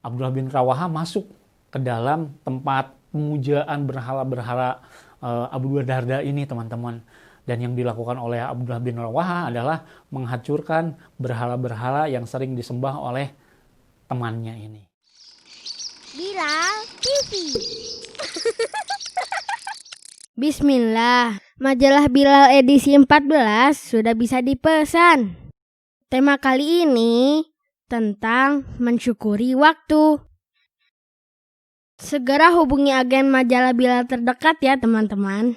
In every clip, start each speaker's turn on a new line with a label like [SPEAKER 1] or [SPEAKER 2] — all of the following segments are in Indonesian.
[SPEAKER 1] Abdullah bin Rawaha masuk ke dalam tempat pemujaan berhala-berhala Abu Darda ini, teman-teman. Dan yang dilakukan oleh Abdullah bin Rawaha adalah menghancurkan berhala-berhala yang sering disembah oleh temannya ini.
[SPEAKER 2] Bilal TV. Bismillah, majalah Bilal edisi 14 sudah bisa dipesan. Tema kali ini tentang mensyukuri waktu. Segera hubungi agen majalah Bilal terdekat ya teman-teman.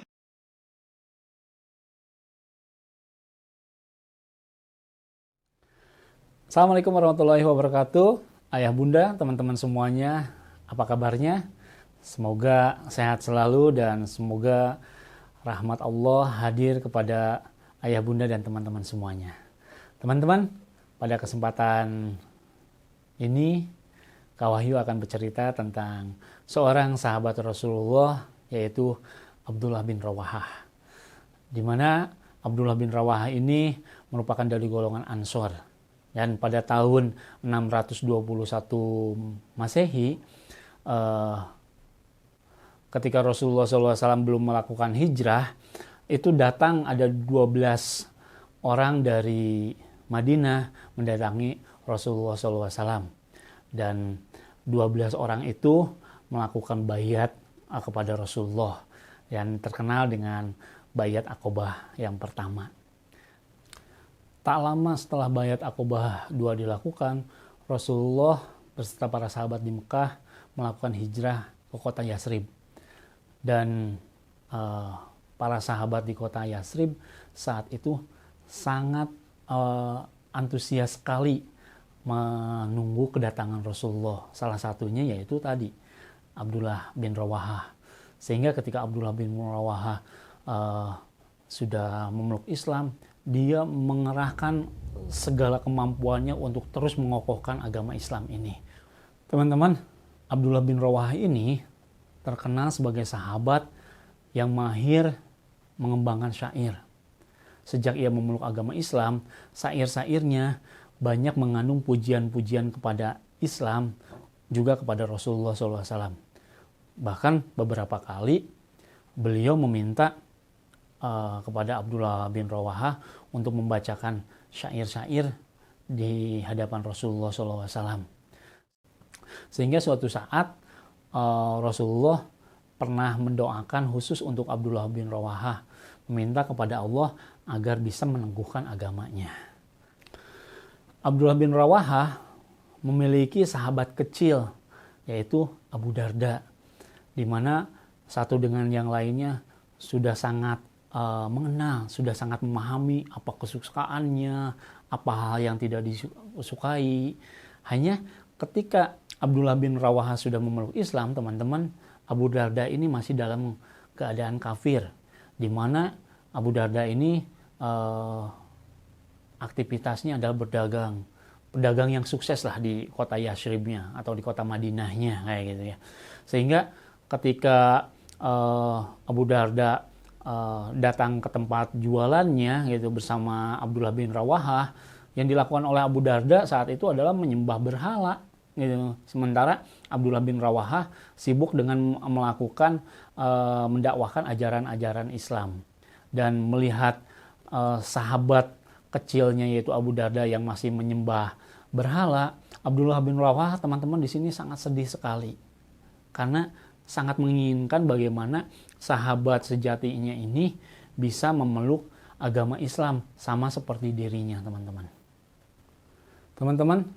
[SPEAKER 1] Assalamualaikum warahmatullahi wabarakatuh. Ayah bunda, teman-teman semuanya, apa kabarnya? Semoga sehat selalu dan semoga rahmat Allah hadir kepada ayah bunda dan teman-teman semuanya. Teman-teman, pada kesempatan ini Kak Wahyu akan bercerita tentang seorang sahabat Rasulullah, yaitu Abdullah bin Rawahah. Di mana Abdullah bin Rawahah ini merupakan dari golongan Ansor. Dan pada tahun 621 Masehi, ketika Rasulullah SAW belum melakukan hijrah, itu datang ada 12 orang dari Madinah mendatangi Rasulullah SAW. Dan 12 orang itu melakukan baiat kepada Rasulullah yang terkenal dengan baiat Aqobah yang pertama. Tak lama setelah baiat Aqobah 2 dilakukan, Rasulullah beserta para sahabat di Mekah melakukan hijrah ke kota Yasrib. Dan para sahabat di kota Yasrib saat itu sangat antusias sekali menunggu kedatangan Rasulullah. Salah satunya yaitu tadi Abdullah bin Rawahah. Sehingga ketika Abdullah bin Rawahah sudah memeluk Islam, dia mengerahkan segala kemampuannya untuk terus mengokohkan agama Islam ini. Teman-teman, Abdullah bin Rawahah ini terkenal sebagai sahabat yang mahir mengembangkan syair. Sejak ia memeluk agama Islam, syair-syairnya banyak mengandung pujian-pujian kepada Islam, juga kepada Rasulullah SAW. Bahkan beberapa kali beliau meminta kepada Abdullah bin Rawahah untuk membacakan syair-syair di hadapan Rasulullah SAW. Sehingga suatu saat Rasulullah pernah mendoakan khusus untuk Abdullah bin Rawahah, meminta kepada Allah agar bisa meneguhkan agamanya. Abdullah bin Rawahah memiliki sahabat kecil, yaitu Abu Darda, di mana satu dengan yang lainnya sudah sangat mengenal, sudah sangat memahami apa kesukaannya, apa hal yang tidak disukai. Hanya ketika Abdullah bin Rawahah sudah memeluk Islam, teman-teman, Abu Darda ini masih dalam keadaan kafir, di mana Abu Darda ini aktivitasnya adalah berdagang. Pedagang yang sukses lah di kota Yasribnya atau di kota Madinahnya kayak gitu ya. Sehingga ketika Abu Darda datang ke tempat jualannya gitu bersama Abdullah bin Rawahah, yang dilakukan oleh Abu Darda saat itu adalah menyembah berhala gitu. Sementara Abdullah bin Rawahah sibuk dengan melakukan mendakwahkan ajaran-ajaran Islam. Dan melihat sahabat kecilnya yaitu Abu Darda yang masih menyembah berhala, Abdullah bin Rawahah, teman-teman, di sini sangat sedih sekali karena sangat menginginkan bagaimana sahabat sejatinya ini bisa memeluk agama Islam sama seperti dirinya, teman-teman. Teman-teman,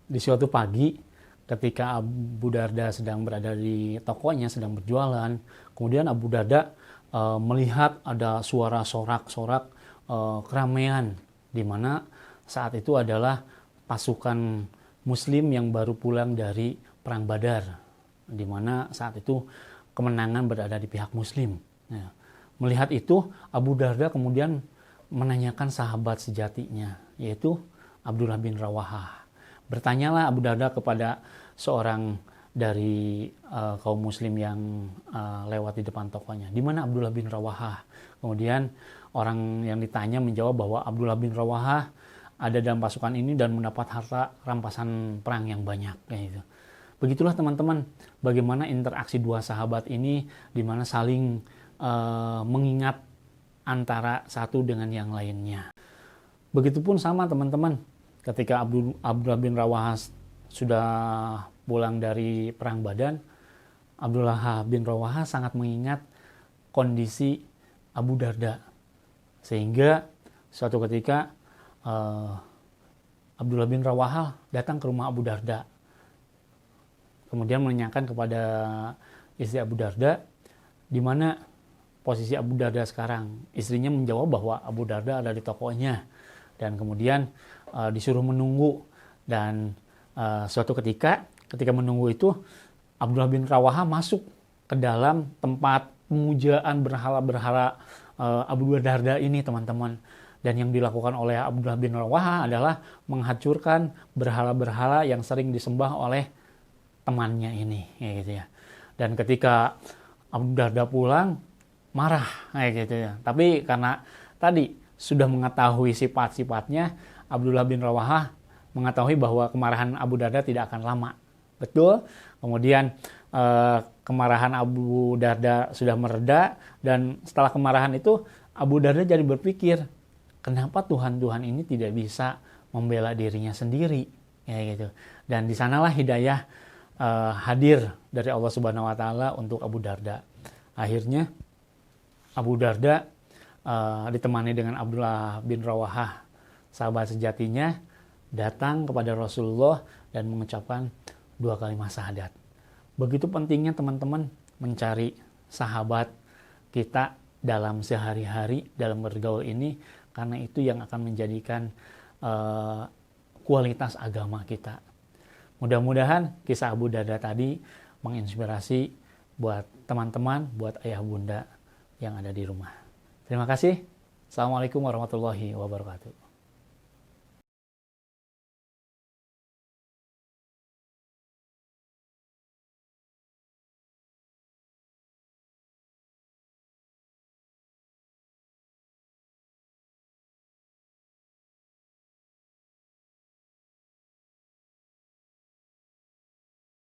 [SPEAKER 1] di suatu pagi ketika Abu Darda sedang berada di tokonya, sedang berjualan, kemudian Abu Darda melihat ada suara sorak-sorak keramaian, di mana saat itu adalah pasukan Muslim yang baru pulang dari Perang Badar, di mana saat itu kemenangan berada di pihak Muslim. Nah, melihat itu, Abu Darda kemudian menanyakan sahabat sejatinya, yaitu Abdullah bin Rawahah. Bertanyalah Abu Darda kepada seorang dari kaum Muslim yang lewat di depan tokonya, di mana Abdullah bin Rawahah. Kemudian orang yang ditanya menjawab bahwa Abdullah bin Rawahah ada dalam pasukan ini dan mendapat harta rampasan perang yang banyak, kayak gitu. Begitulah teman-teman, bagaimana interaksi dua sahabat ini di mana saling mengingat antara satu dengan yang lainnya. Begitupun sama teman-teman, ketika Abdullah bin Rawahah sudah pulang dari perang Badar, Abdullah bin Rawahah sangat mengingat kondisi Abu Darda. Sehingga suatu ketika Abdullah bin Rawahah datang ke rumah Abu Darda. Kemudian menanyakan kepada istri Abu Darda, di mana posisi Abu Darda sekarang. Istrinya menjawab bahwa Abu Darda ada di tokonya. Dan kemudian disuruh menunggu. Dan suatu ketika menunggu itu, Abdullah bin Rawahah masuk ke dalam tempat pemujaan berhala-berhala Abu Darda ini, teman-teman. Dan yang dilakukan oleh Abdullah bin Rawahah adalah menghancurkan berhala-berhala yang sering disembah oleh temannya ini, gitu ya. Dan ketika Abu Darda pulang, marah, gitu ya. Tapi karena tadi sudah mengetahui sifat-sifatnya, Abdullah bin Rawahah mengetahui bahwa kemarahan Abu Darda tidak akan lama. Betul. Kemudian kemarahan Abu Darda sudah mereda, dan setelah kemarahan itu Abu Darda jadi berpikir, kenapa Tuhan ini tidak bisa membela dirinya sendiri, ya gitu. Dan di sanalah hidayah hadir dari Allah Subhanahu wa taala untuk Abu Darda. Akhirnya Abu Darda ditemani dengan Abdullah bin Rawahah, sahabat sejatinya, datang kepada Rasulullah dan mengucapkan 2 kalimat syahadat. Begitu pentingnya teman-teman mencari sahabat kita dalam sehari-hari, dalam bergaul ini, karena itu yang akan menjadikan kualitas agama kita. Mudah-mudahan kisah Abu Darda tadi menginspirasi buat teman-teman, buat ayah bunda yang ada di rumah. Terima kasih. Assalamualaikum warahmatullahi wabarakatuh.